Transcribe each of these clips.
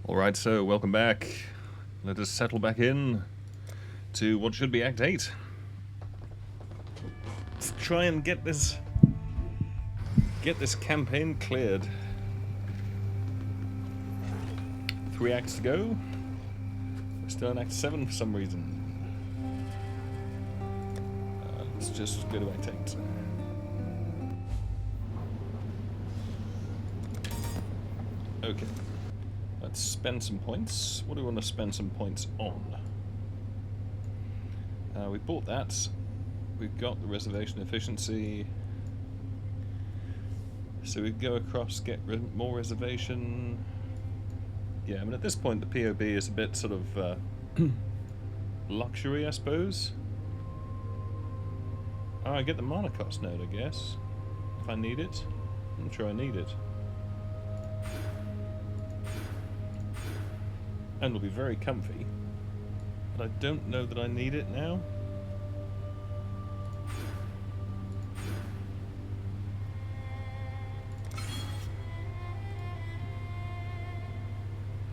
Alright, so welcome back. Let us settle back in to what should be Act 8. Let's try and get this campaign cleared. 3 acts to go. We're still in Act 7 for some reason. Let's just go to Act 8. Okay. Let's spend some points. What do we want to spend some points on? We bought that. We've got the reservation efficiency. So we go across, get more reservation. Yeah, I mean at this point the POB is a bit sort of luxury, I suppose. Oh, I get the mana cost node, I guess. If I need it. I'm sure I need it. And it'll be very comfy. But I don't know that I need it now.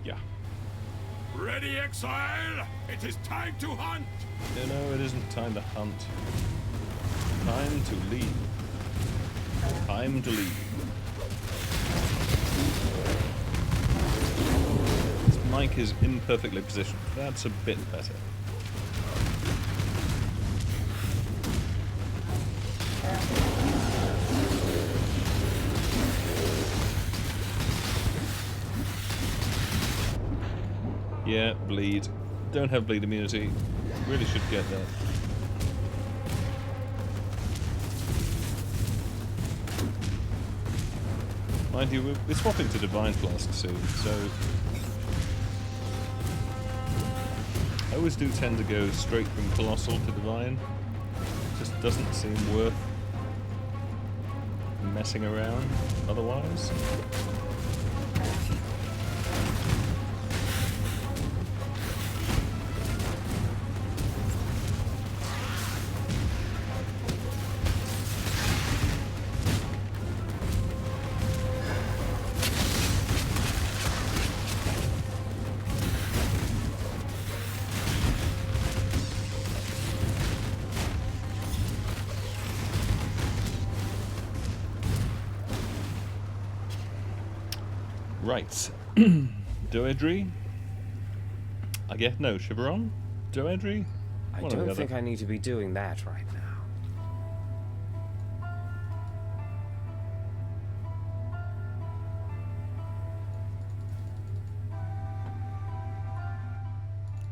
Yeah. Ready, Exile? It is time to hunt! No, it isn't time to hunt. Time to leave. Time to leave. This mic is imperfectly positioned. That's a bit better. Yeah, bleed. Don't have bleed immunity. Really should get that. Mind you, we're swapping to Divine Flask soon, so I always do tend to go straight from Colossal to Divine. It just doesn't seem worth messing around otherwise. Right. Doedry? I guess no, Chiveron? Doedry? I don't think I need to be doing that right now.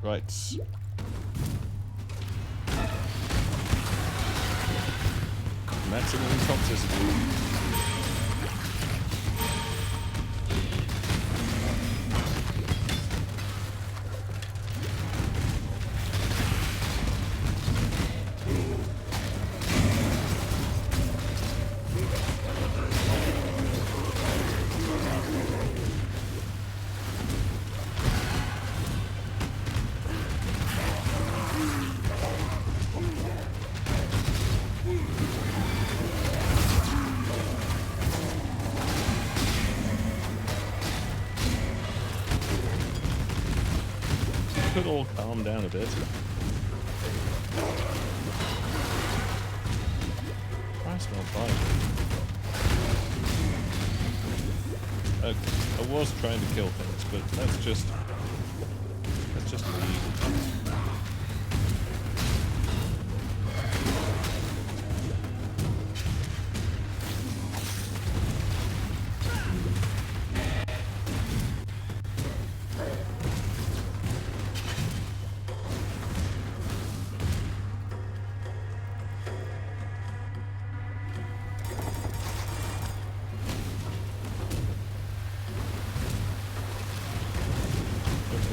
Right. Maximum toxicity. Could all calm down a bit. Christ, not fine. Okay, I was trying to kill things, but let's just leave.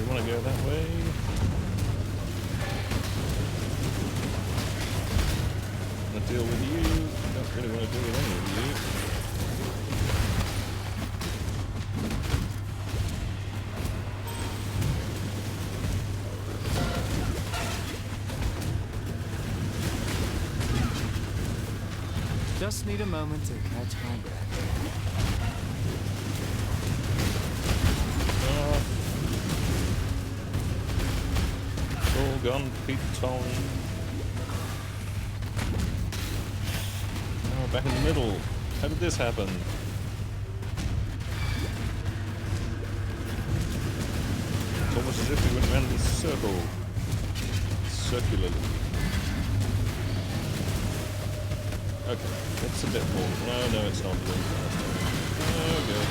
Want to go that way? Want to deal with you? Don't really want to deal with any of you. Just need a moment to catch my breath. all gone. Defeat the Tong. Now we're back in the middle. How did this happen? It's almost as if we went around in a circle. Circularly. Okay, it's a bit more. No, it's not blue. Oh, good.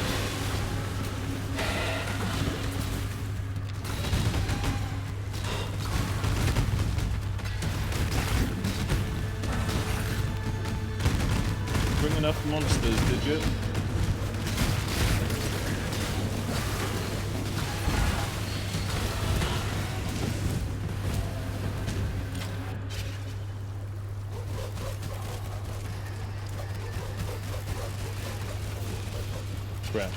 Bring enough monsters, did you? Crap.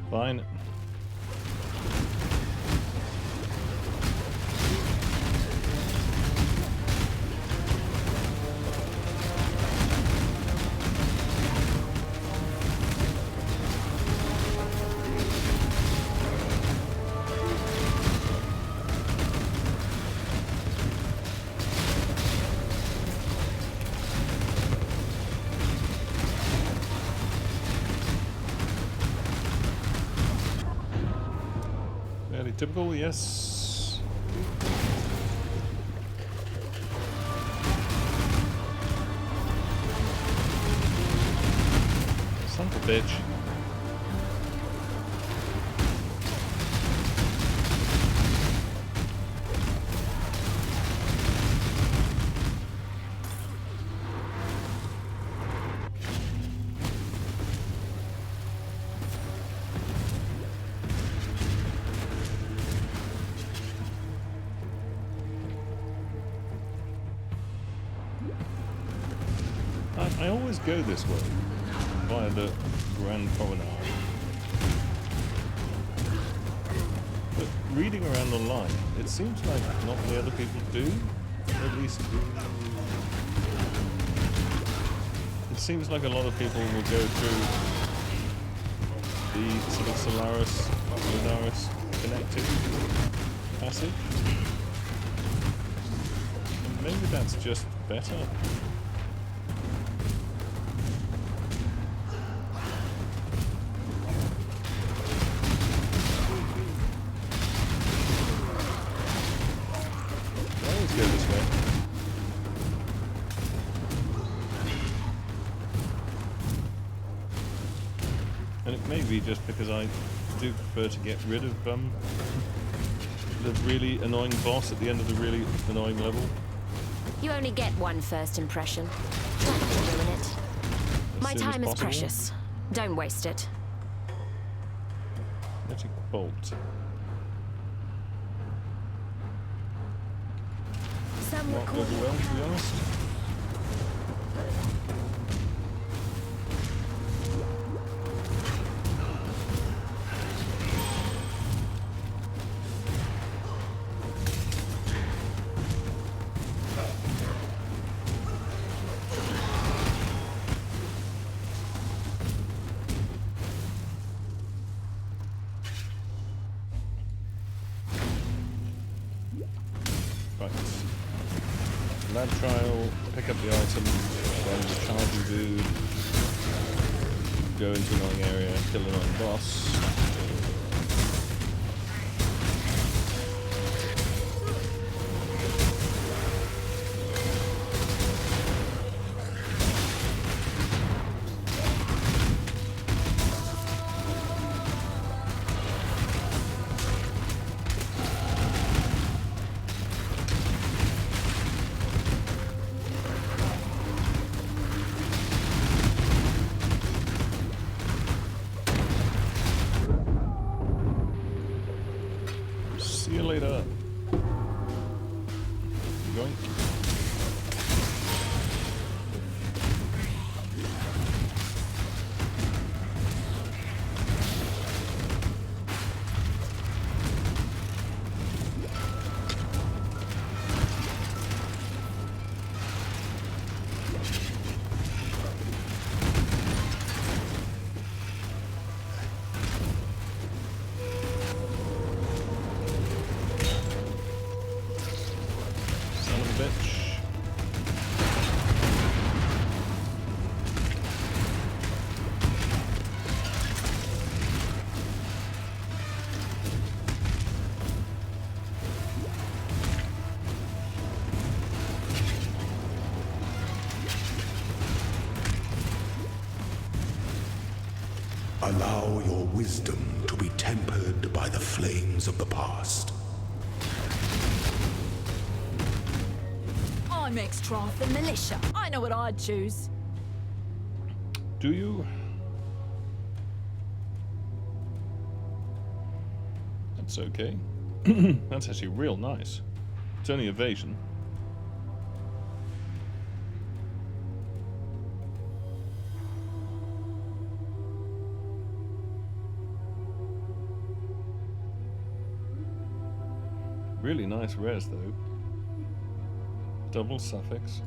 Fine. Fairly typical, yes. Son of a bitch. I always go this way, via the Grand Promenade. But reading around online, it seems like not many other people do. At least, it seems like a lot of people will go through the sort of Solaris connected passage. And maybe that's just better. Go this way. And it may be just because I do prefer to get rid of the really annoying boss at the end of the really annoying level. You only get one first impression. Don't ruin it. My time is precious. Don't waste it. Magic bolt. Not overwhelmed, to be honest. Right. Lab trial, pick up the item, then the charging dude, go into annoying area, kill an annoying boss. later. Yoink. Allow your wisdom to be tempered by the flames of the past. I'm ex-Trath and militia. I know what I'd choose. Do you? That's okay. That's actually real nice. It's only evasion. Really nice res though. Double suffix.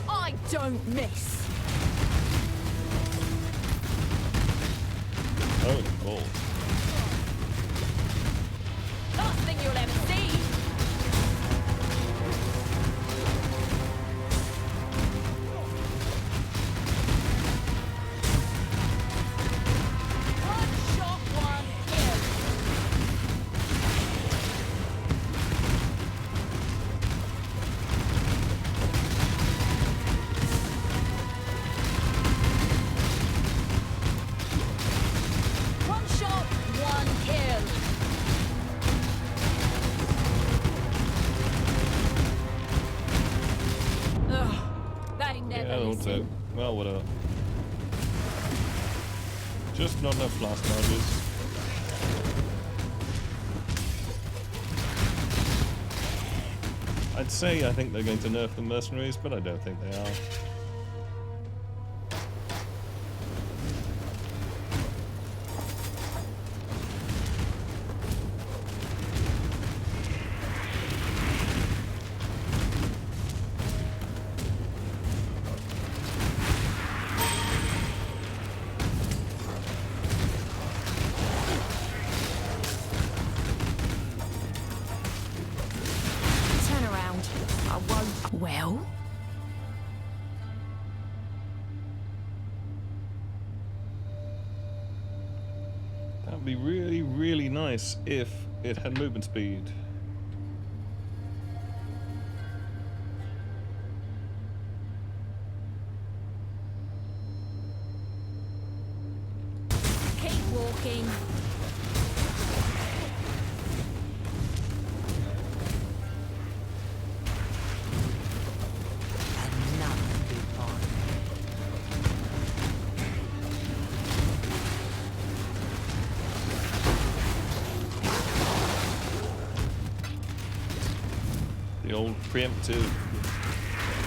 I don't miss. Holy balls. Last thing you'll ever see. One shot, one kill. One shot, one kill. Ugh, they never Yeah, listen. also. Well, whatever. Just not enough blast charges. I'd say I think they're going to nerf the mercenaries, but I don't think they are. Turn around. I won't. Well? That would be really, really nice if it had movement speed. Keep walking. Another big one. The old preemptive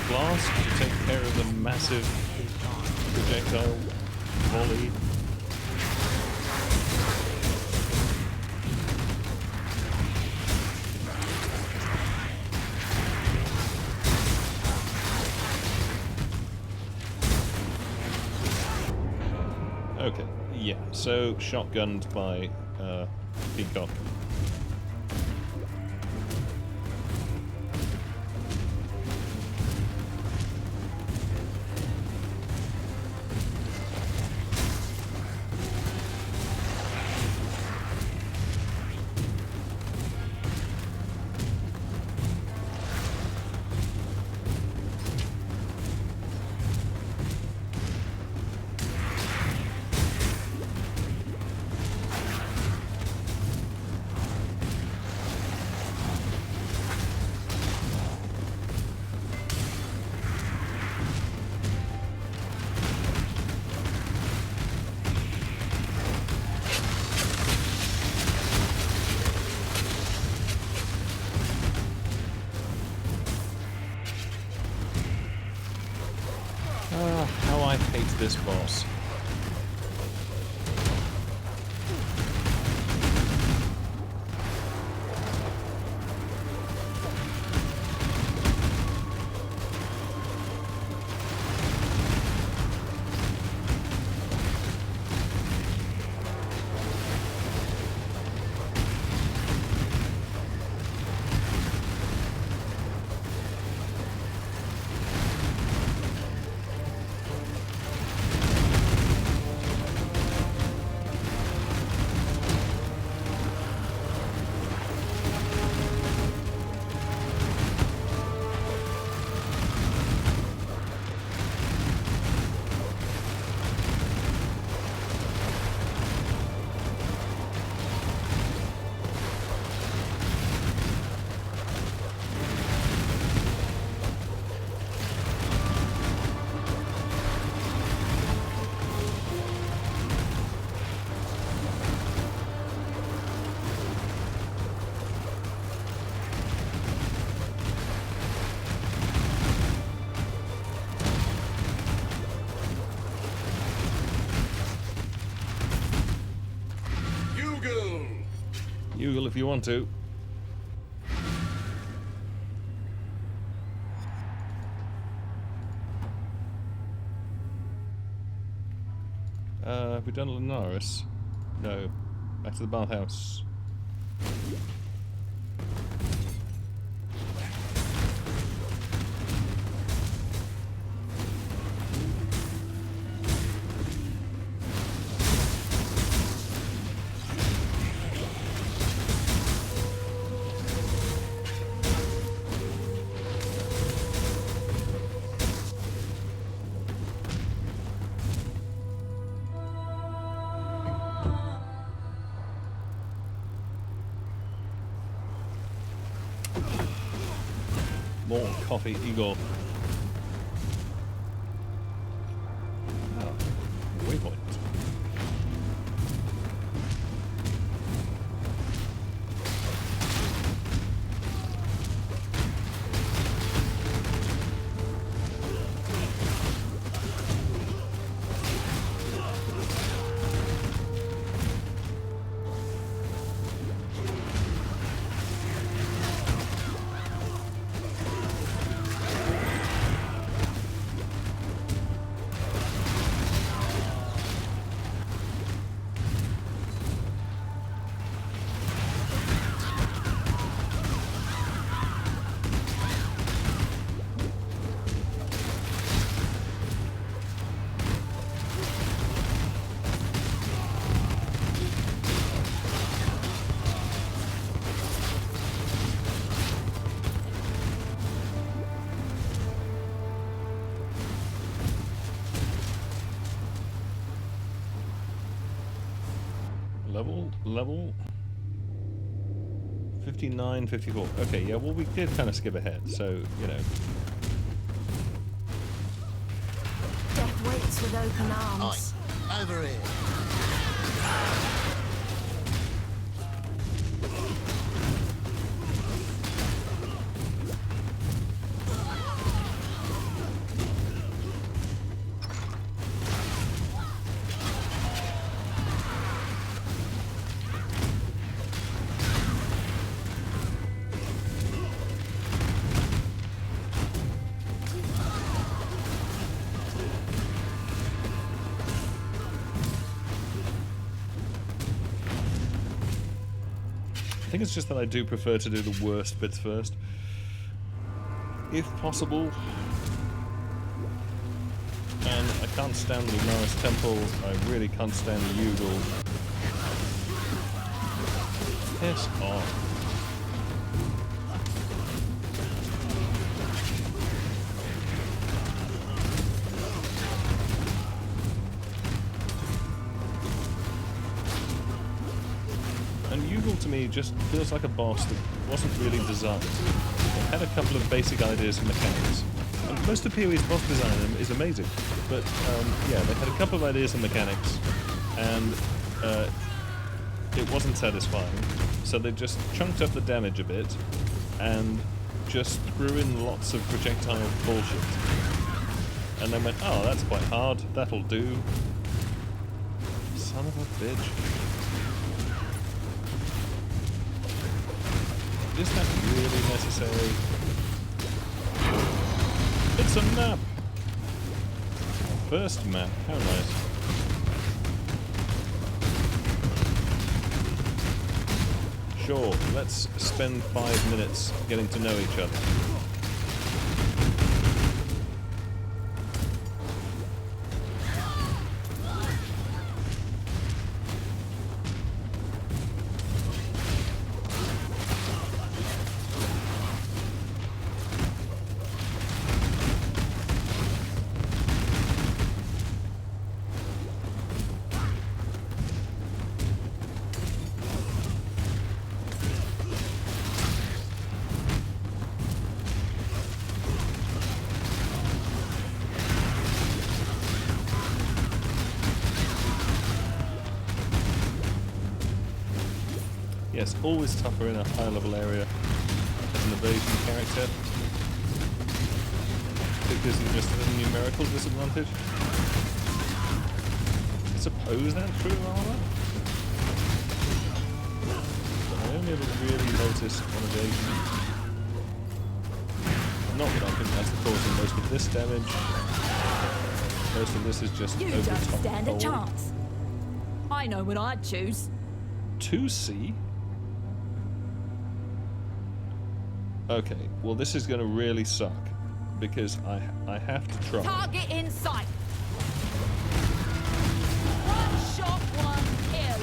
blast to take care of the massive projectile volley. Okay, yeah, so shotgunned by Peacock. this boss. Google if you want to. Have we done Linares? No. Back to the bathhouse. More coffee, Igor. Oh, waypoint. Level 59, 54. Okay, yeah, well, we did kind of skip ahead, so, you know. Death waits with open arms. Oi, over here. I think it's just that I do prefer to do the worst bits first, if possible. And I can't stand the Lunaris Temple. I really can't stand the Udal. Piss off. To me just feels like a boss that wasn't really designed. It had a couple of basic ideas and mechanics. And most of PoE's boss design is amazing, but yeah, they had a couple of ideas and mechanics, and it wasn't satisfying. So they just chunked up the damage a bit, and just threw in lots of projectile bullshit. and then went, oh, that's quite hard, that'll do. Son of a bitch. Is that really necessary? It's a map! First map, how nice. Sure, let's spend 5 minutes getting to know each other. Yes, always tougher in a high-level area as an evasion character because you're just at a numerical disadvantage. I suppose that's true of armor. But I only ever really noticed on evasion. Not that I think that's the cause of most of this damage. Most of this is just You over don't top stand a hold. chance. I know what I'd choose. 2C? Okay, well this is going to really suck because I have to try. Target in sight. One shot, one kill.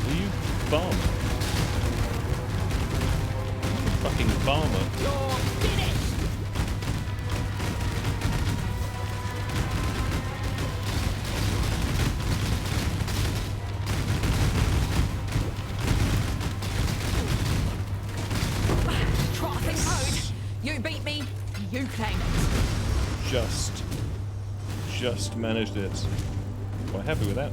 Are you Farmer? Fucking Farmer. You're finished. Crossing code. You beat me. You claim it. Just managed it. Quite happy with that.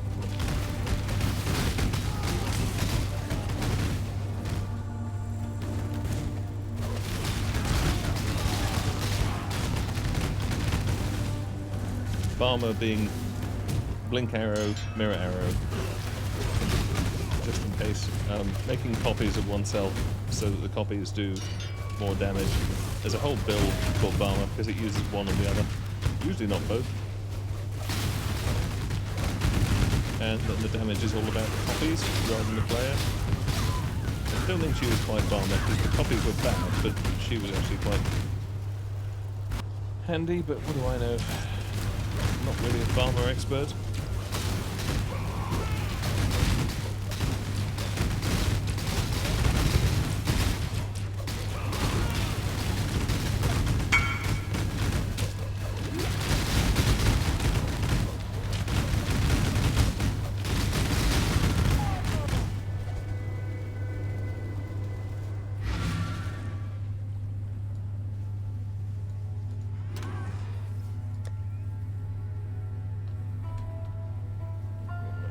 Farmer being blink arrow, mirror arrow, just in case. Making copies of oneself so that the copies do more damage. There's a whole build called Farmer because it uses one or the other, usually not both. And then the damage is all about the copies rather than the player. I don't think she was quite Farmer because the copies were bad, but she was actually quite handy, but what do I know? Not really a Farmer expert.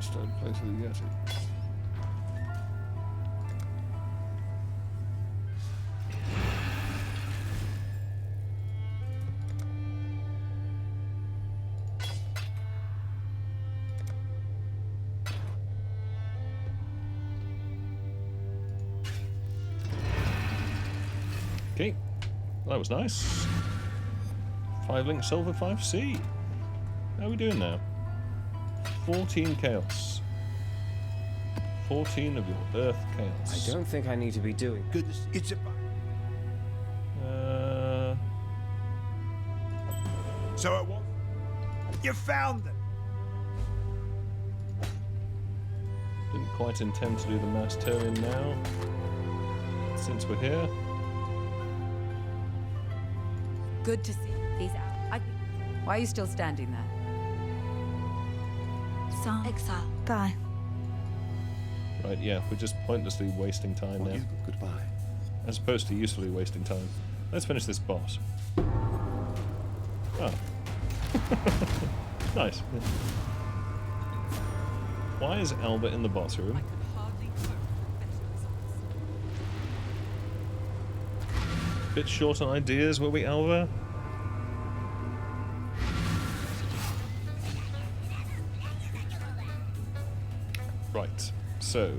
Stone place of the Yeti. Okay, well, that was nice. 5 link silver 5C. How are we doing now? 14 chaos. 14 of your earth chaos. I don't think I need to be doing. Goodness, it's a... So it was. You found them. Didn't quite intend to do the mass turn now. Since we're here. Good to see these out. Why are you still standing there? Some exile. Bye. Right, yeah, we're just pointlessly wasting time now. Goodbye. As opposed to usefully wasting time. Let's finish this boss. Oh. Nice. Why is Albert in the boss room? bit short on ideas, were we, Alva? Right, so,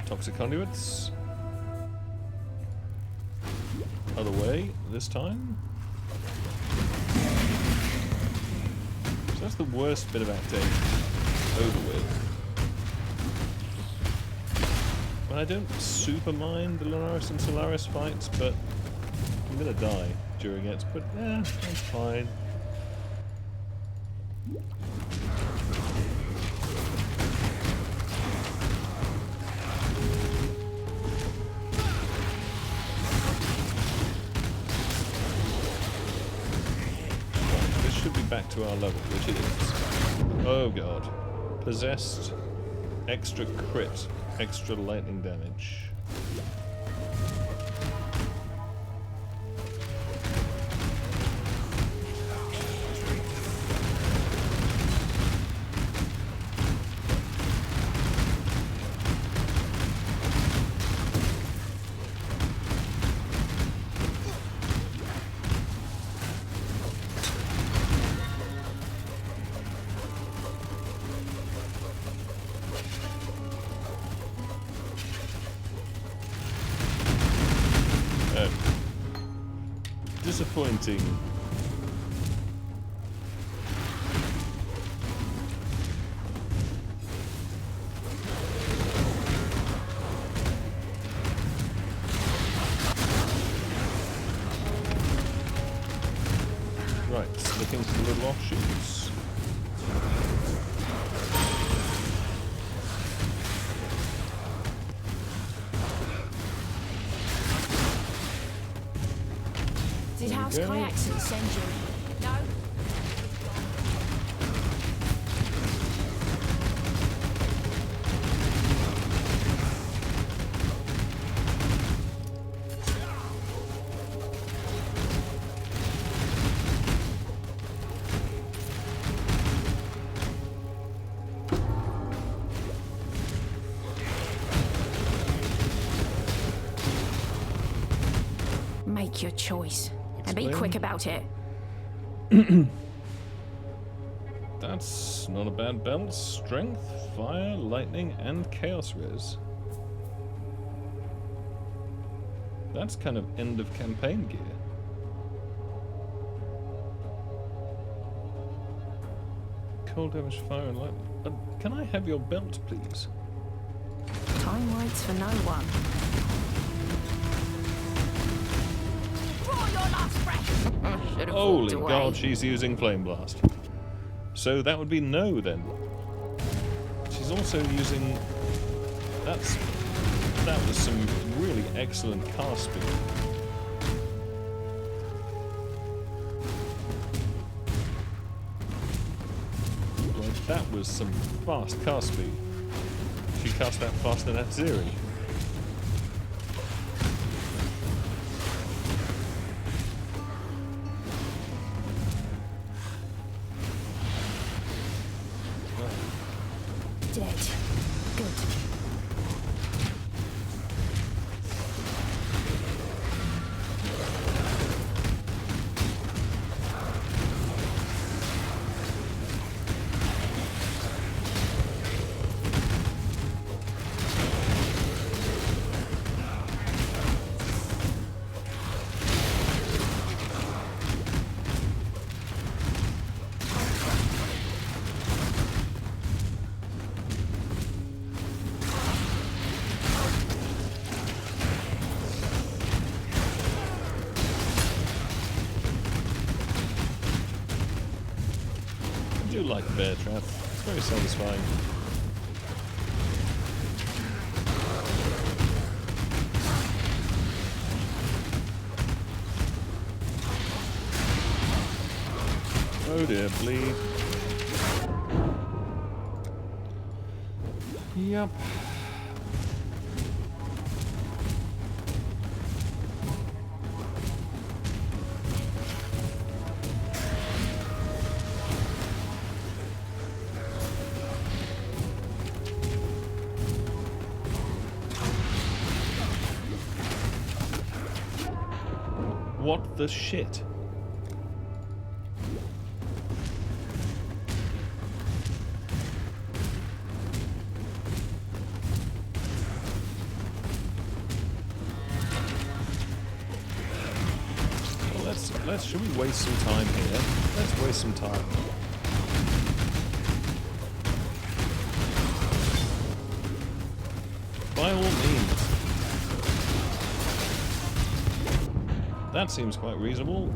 toxic conduits. Other way, this time. So that's the worst bit of Act 8 over with. Well, I don't super mind the Lunaris and Solaris fights, but I'm gonna die during it, but yeah, that's fine. Back to our level, which it is. Oh god. Possessed, extra crit, extra lightning damage. Disappointing. Right, looking for the little offshoots. Did House Kayakson send you? No? Make your choice. And be quick about it. That's not a bad belt. Strength, fire, lightning, and chaos res. That's kind of end of campaign gear. Cold damage, fire, and lightning. Can I have your belt, please? Time waits for no one. Holy god, she's using Flame Blast. So that would be no then. She's also using... That was some really excellent cast speed. Like, that was some fast cast speed. She cast that faster than Atziri. Dead. Good. I do like Bear Trap. It's very satisfying. Oh dear, bleed. Yup. What the shit? Well, should we waste some time here? Let's waste some time. By all means. That seems quite reasonable.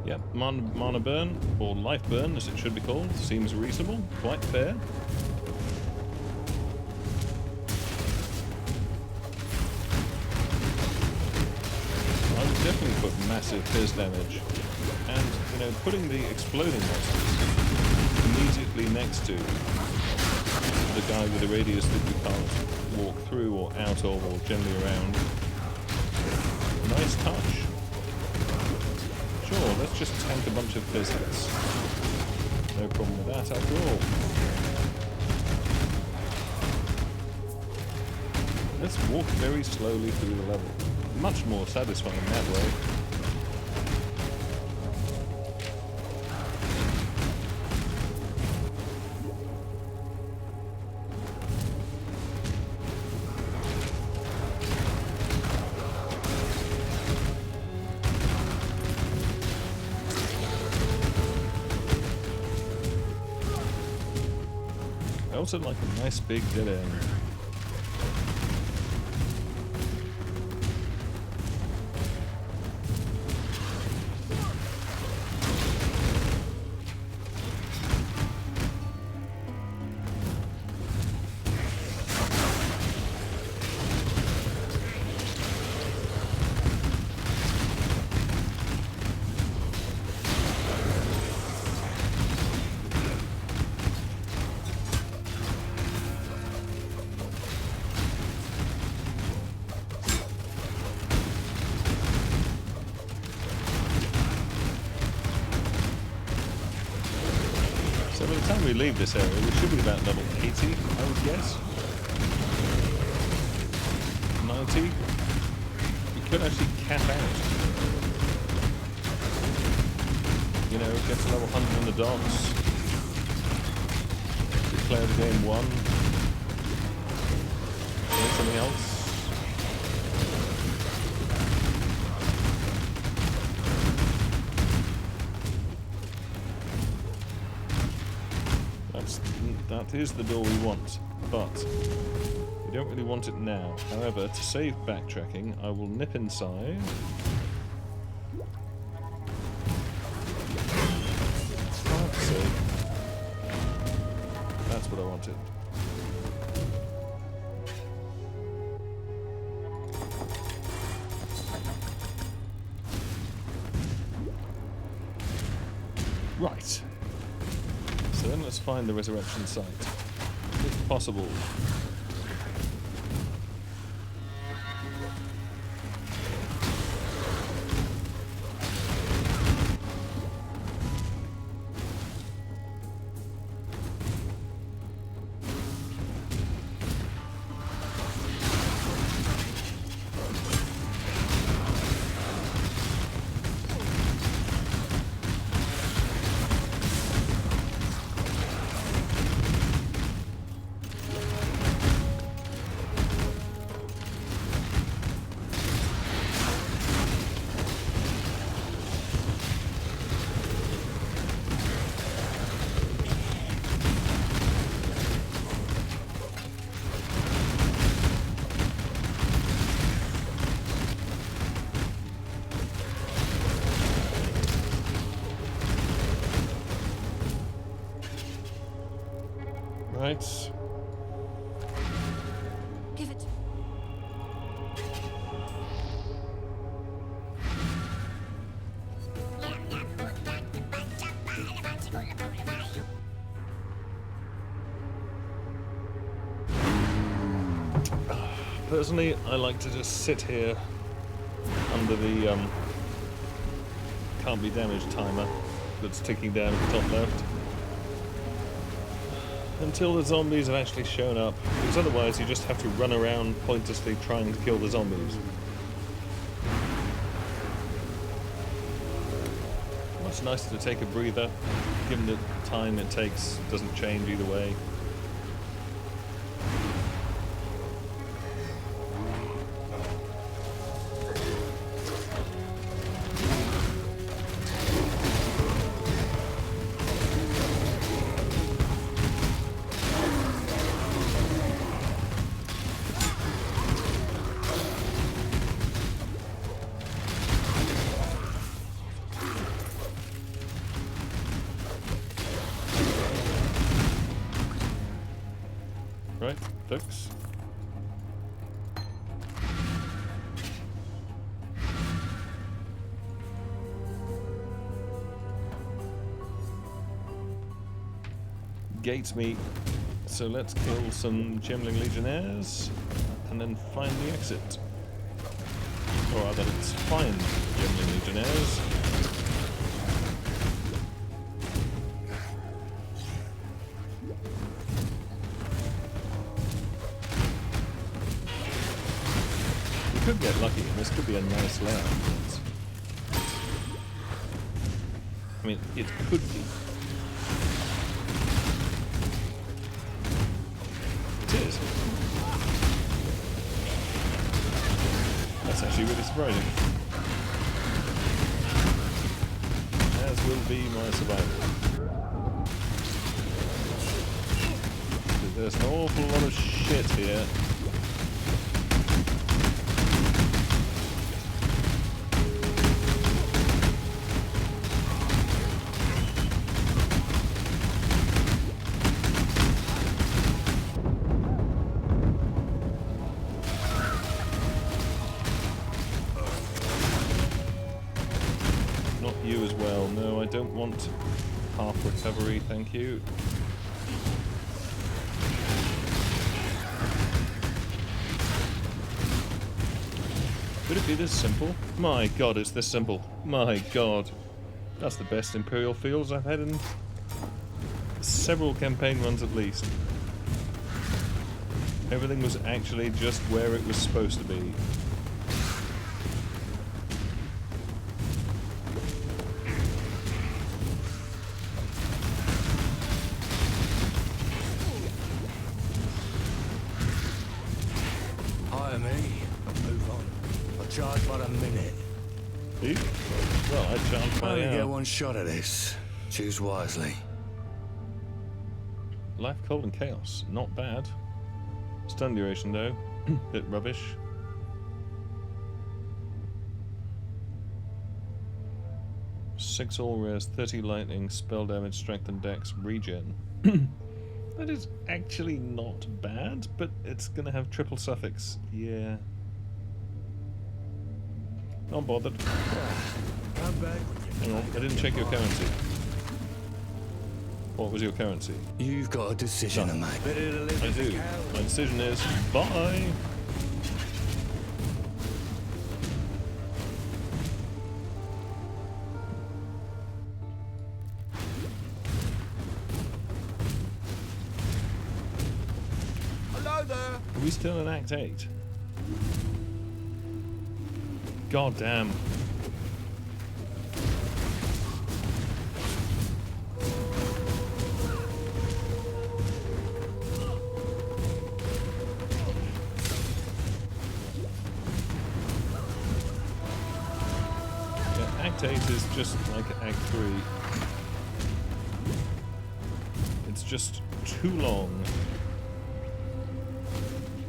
Yep, mana burn, or life burn as it should be called, seems reasonable, quite fair. I would definitely put massive fizz damage, and, you know, putting the exploding monsters immediately next to the guy with the radius that you can't walk through or out of or generally around. Nice touch. Sure, let's just tank a bunch of physics. No problem with that after all. Let's walk very slowly through the level. Much more satisfying that way. I also like a nice big dead end. So by the time we leave this area, we should be about level 80, I would guess. 90. We could actually cap out. You know, get to level 100 on the docks. Declare the game won. Doing something else. That is the door we want, but we don't really want it now. However, to save backtracking, I will nip inside. Fuck's sake. That's what I wanted. Right. So then let's find the resurrection site, if possible. Right. Give it. Personally, I like to just sit here under the can't be damaged timer that's ticking down at the top left until the zombies have actually shown up, because otherwise you just have to run around pointlessly trying to kill the zombies. Much nicer to take a breather, given the time it takes doesn't change either way. Right, folks. Gates meet. So let's kill some Gemling Legionnaires and then find the exit. Or rather, let's find Gemling Legionnaires. Could get lucky, and this could be a nice layout. I mean, it could be. It is. That's actually really surprising. As will be my survival. There's an awful lot of shit here. You as well. No, I don't want half recovery, thank you. Could it be this simple? My god, it's this simple. My god. That's the best Imperial Fields I've had in several campaign runs at least. Everything was actually just where it was supposed to be. Charge but a minute. Ooh. Well, I charged I my only get one shot at this. Choose wisely. Life, cold, and chaos. Not bad. Stun duration though, bit rubbish. Six all rares, 30 lightning, spell damage, strength and dex, regen. That is actually not bad, but it's gonna have triple suffix. Yeah. Not bothered. Hang on, I didn't check your currency. What was your currency? You've got a decision to make. I do. My decision is bye. Hello there. Are we still in Act 8? God damn. Yeah, Act 8 is just like Act 3. It's just too long.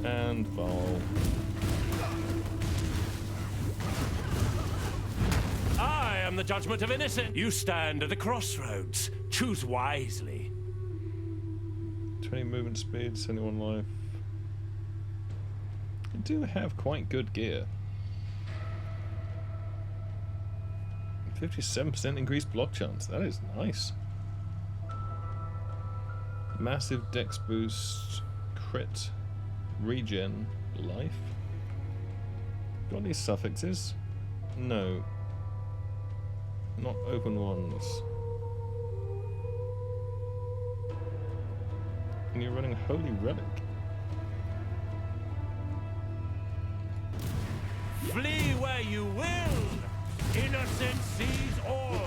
And Vol. I am the judgment of innocent. You stand at a crossroads. Choose wisely. 20 movement speed, 71 life. You do have quite good gear. 57% increased block chance. That is nice. Massive dex boost, crit, regen life. Got any suffixes? No. Not open ones. And you're running Holy Relic. Flee where you will! Innocent sees all!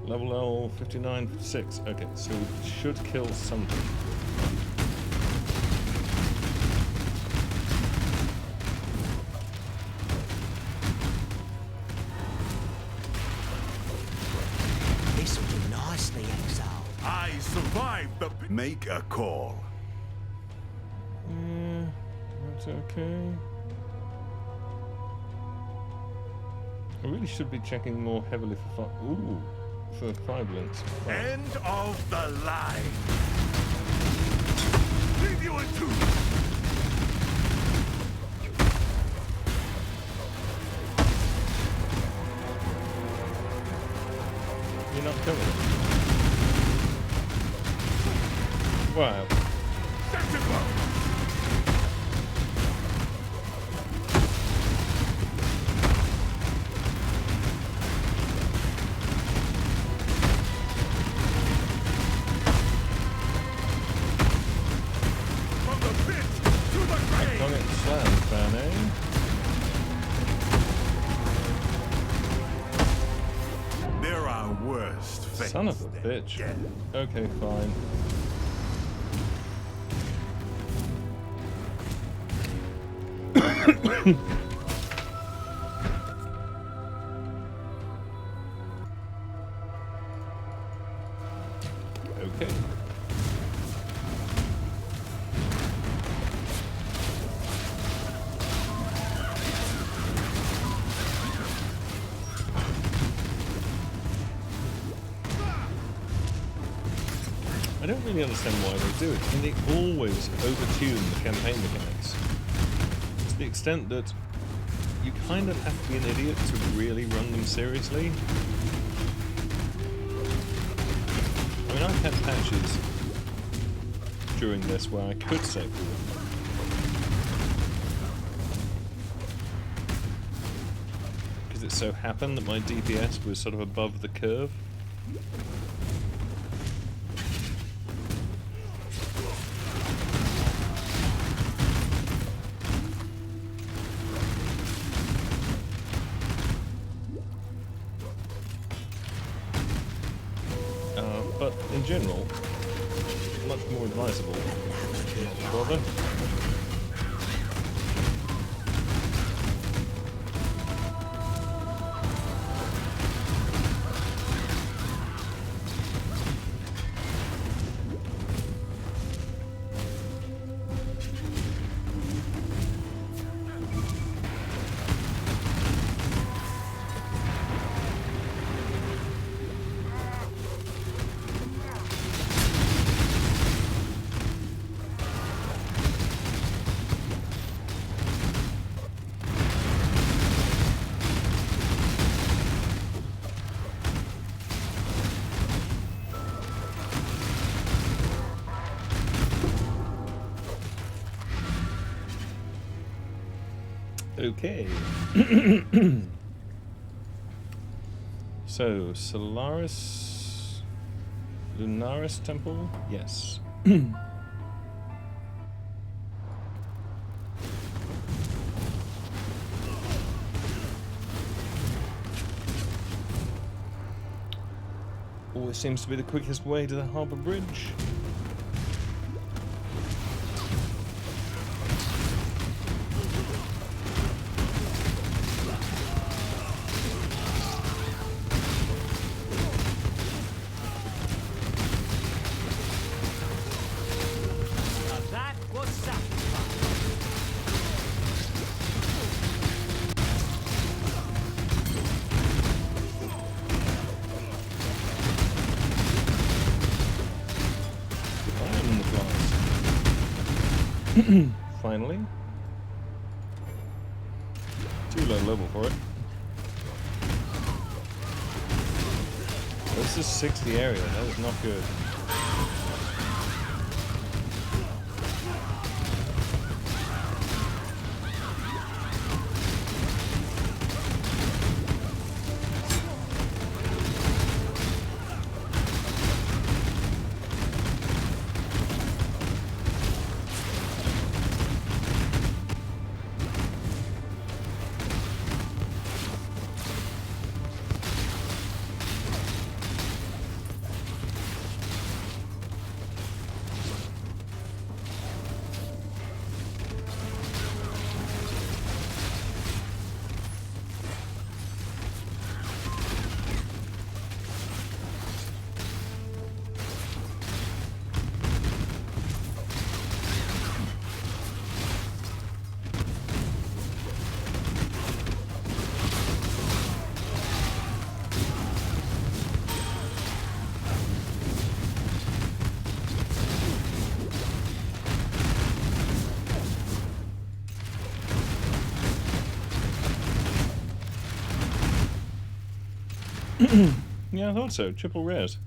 Level L 59.6. Okay, so we should kill something. This'll do nicely, Exile. I survived the... Make a call. Yeah, that's okay. I really should be checking more heavily for for 5 links. Right. End of the line. Leave you in two. You're not coming. Wow. Set it up. From the pit to the grave. Don't get slammed, fan, eh? There are worse fates. Son of a than bitch. death. Okay, fine. Okay. I don't really understand why they do it. And they always overtune the campaign mechanics. To the extent that you kind of have to be an idiot to really run them seriously. I mean, I've had patches during this where I could save them. Because it so happened that my DPS was sort of above the curve. But in general, much more advisable not to bother. Okay. So, Solaris... Lunaris Temple? Yes. Always seems to be the quickest way to the harbour bridge. Finally. Too low level for it. This is 60 area, that is not good. Yeah, I thought so. Triple res.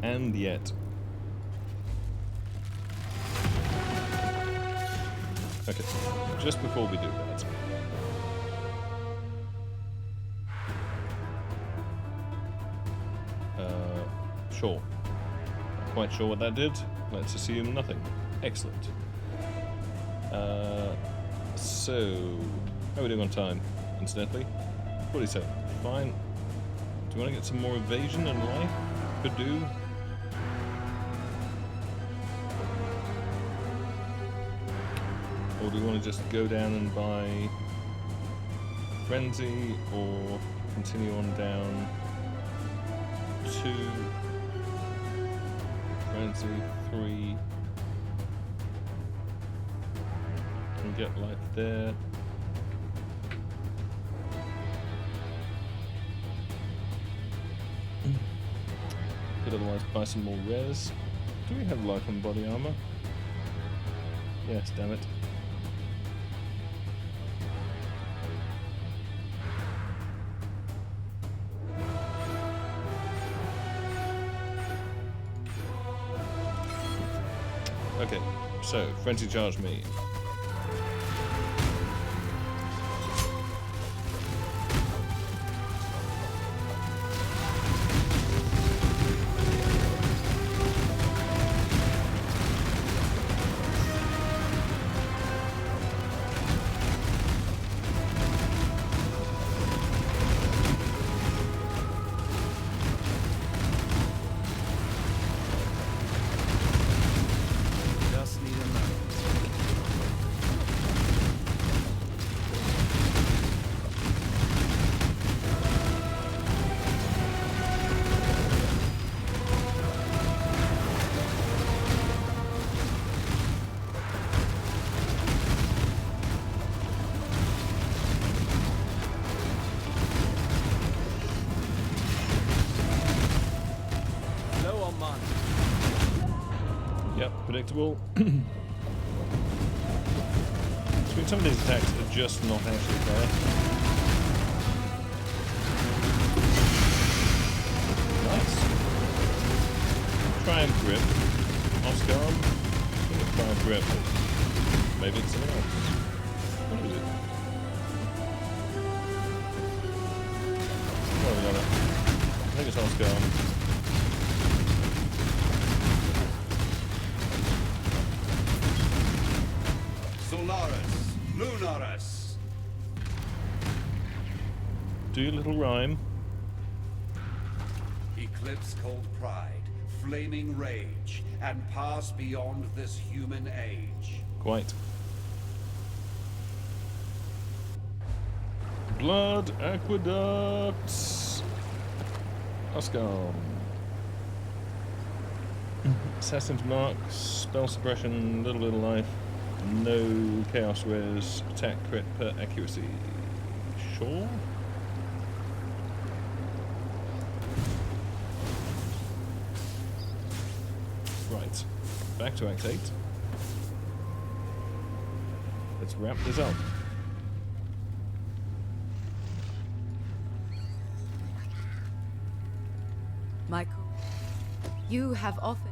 And yet. Okay, just before we do that. Sure. Not quite sure what that did. Let's assume nothing. Excellent. So, how are we doing on time, incidentally? What do you say? Fine. Do you want to get some more evasion and life? Could do. Or do you want to just go down and buy Frenzy, or continue on down to Frenzy 3 and get life there? Could otherwise buy some more res. Do we have life and body armor? Yes, damn it. Okay, so frenzy charge me. Yep, predictable. Between some of these attacks are just not actually fair. Nice. Try and grip. Oscar. Try and grip. Maybe it's something else. What is it? Where have we got it? I think it's Oscar. Lunaris. Do your little rhyme. Eclipse cold pride, flaming rage, and pass beyond this human age. Quite. Blood aqueducts. Oscar. Assassin's Mark, spell suppression, little life. No chaos res, attack crit per accuracy. Sure? Right. back to Act 8. Let's wrap this up. Michael, you have offered.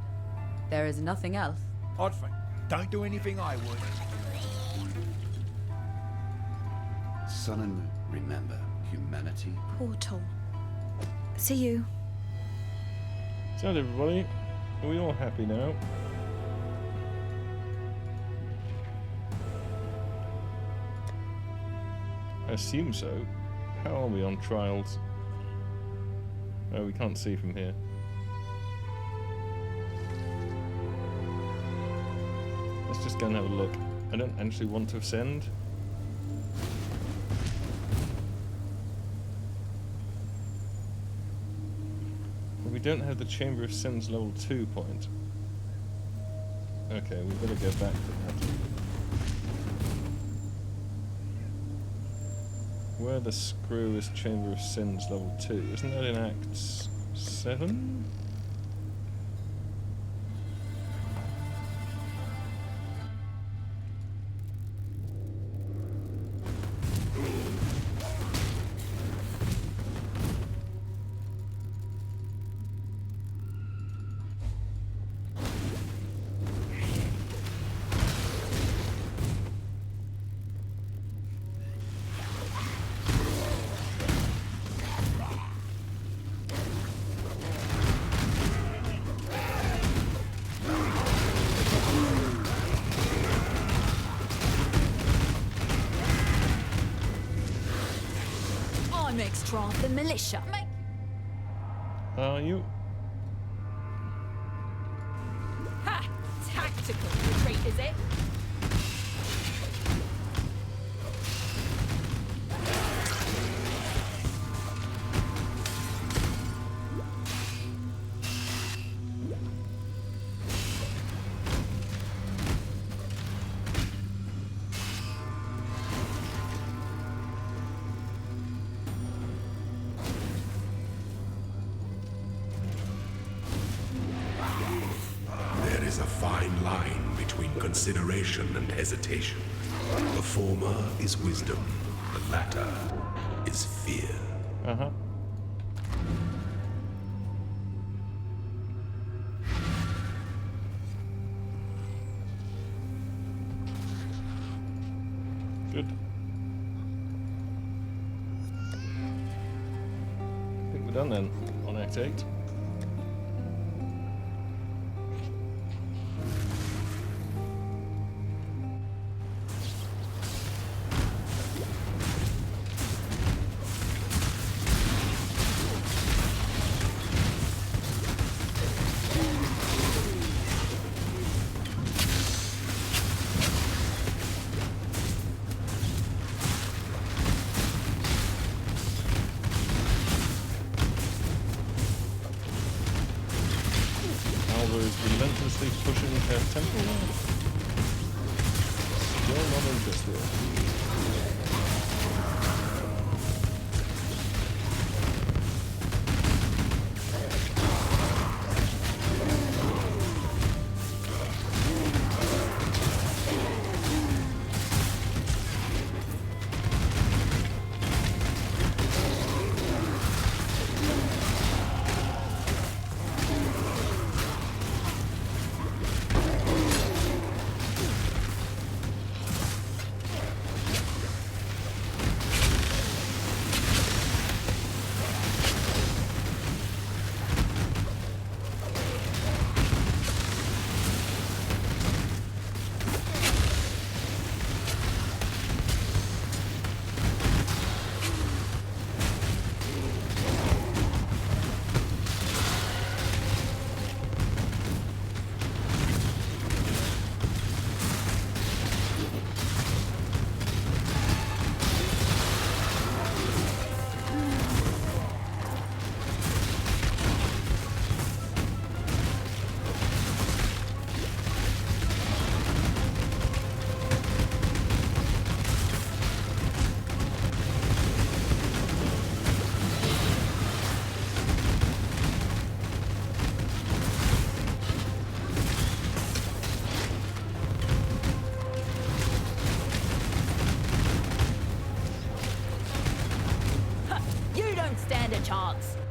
There is nothing else. Oddfang, don't do anything I would. Sun and Moon, remember humanity. Portal. See you. So everybody, are we all happy now? I assume so. How are we on trials? Oh, we can't see from here. Let's just go and have a look. I don't actually want to ascend. But we don't have the Chamber of Sins level 2 point. Okay, we better go back to that. Where the screw is Chamber of Sins level 2? Isn't that in Act 7? I'm extra of the militia. Are you? Ha! Tactical retreat, is it? There is a fine line between consideration and hesitation. The former is wisdom, the latter is fear. Uh-huh. Good. I think we're done then on Act 8. Relentlessly pushing her temple line. Still not interested.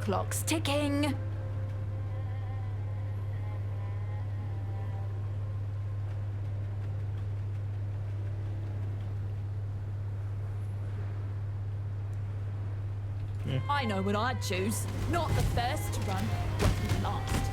clock's ticking. I know what I'd choose. Not the first to run, but the last.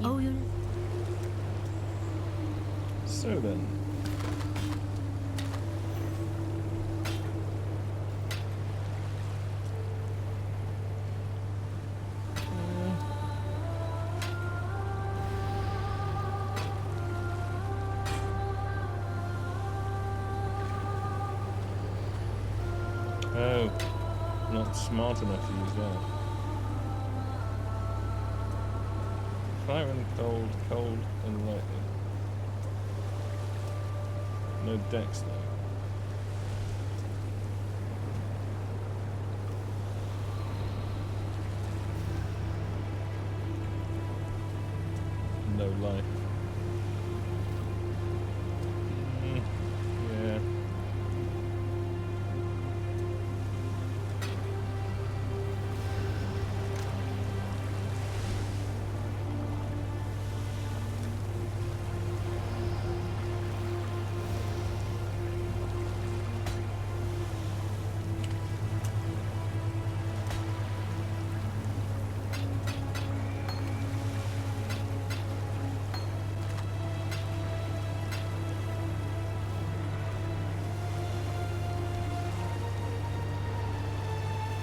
Oh, you're... So then. Oh, not smart enough to use that. Fire and cold, cold and lightning. No dex though. No life. Yeah.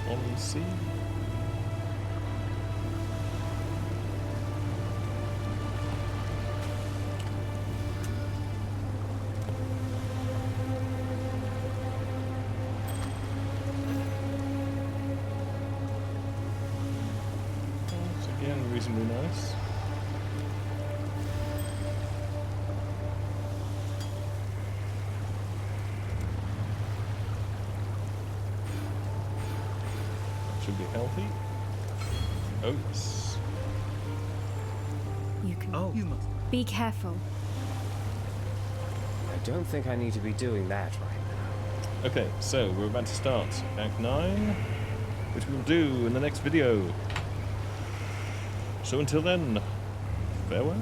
On sea. It's again reasonably nice. Should be healthy. Oats. You can... Oh, you must. Be careful. I don't think I need to be doing that right now. Okay, so we're about to start Act 9, which we'll do in the next video. So until then, farewell.